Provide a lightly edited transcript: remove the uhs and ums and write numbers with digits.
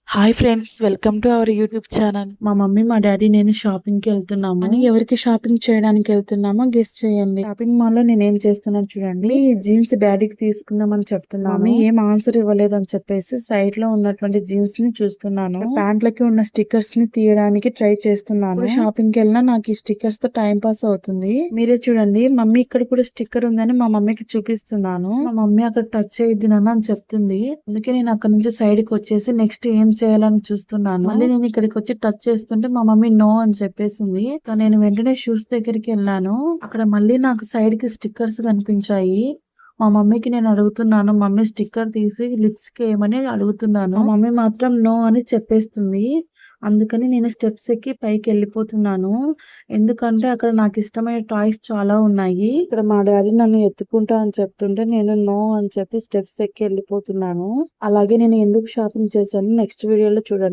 Hi friends, welcome to our YouTube channel. మా mummy మా daddy నేను షాపింగ్ కి వెళ్తున్నాము అని ఎవరికి షాపింగ్ చేయడానికి వెళ్తున్నామో గెస్ చేయండి. షాపింగ్ మాల్ లో నేను ఏం చేస్తున్నాను చూడండి. ఈ జీన్స్ డాడీకి తీసుకుందామని చెప్తున్నాను. మమ్మీ ఏం ఆన్సర్ ఇవ్వలేదు అని చెప్పేసి సైడ్ లో ఉన్నటువంటి జీన్స్ ని చూస్తున్నాను. ప్యాంట్లకి ఉన్న స్టిక్కర్స్ ని తీయడానికి ట్రై చేస్తున్నాను. షాపింగ్ కి వెళ్ళినా నాకు ఈ స్టిక్కర్స్ తో టైం పాస్ అవుతుంది. మీరే చూడండి, మమ్మీ ఇక్కడ కూడా స్టిక్కర్ ఉందని మా మమ్మీకి చూపిస్తున్నాను. మా మమ్మీ అక్కడ టచ్ చేయొద్దు నాన్న అని చెప్తుంది. అందుకే నేను అక్కడ నుంచి సైడ్ కి వచ్చేసి నెక్స్ట్ ఏం చేయాలని చూస్తున్నాను. మళ్ళీ నేను ఇక్కడికి వచ్చి టచ్ చేస్తుంటే మా మమ్మీ నో అని చెప్పేసింది. నేను వెంటనే షూస్ దగ్గరికి వెళ్ళాను. అక్కడ మళ్ళీ నాకు సైడ్ కి స్టిక్కర్స్ కనిపించాయి. మా మమ్మీకి నేను అడుగుతున్నాను, మమ్మీ స్టిక్కర్ తీసి లిప్స్ కి ఏమని అడుగుతున్నాను. మా మమ్మీ మాత్రం నో అని చెప్పేస్తుంది. అందుకని నేను స్టెప్స్ ఎక్కి పైకి వెళ్ళిపోతున్నాను. ఎందుకంటే అక్కడ నాకు ఇష్టమైన టాయ్స్ చాలా ఉన్నాయి. ఇక్కడ మా డాడీ నన్ను ఎత్తుకుంటా అని చెప్తుంటే నేను నో అని చెప్పి స్టెప్స్ ఎక్కి వెళ్ళిపోతున్నాను. అలాగే నేను ఎందుకు షాపింగ్ చేశాను నెక్స్ట్ వీడియోలో చూడండి.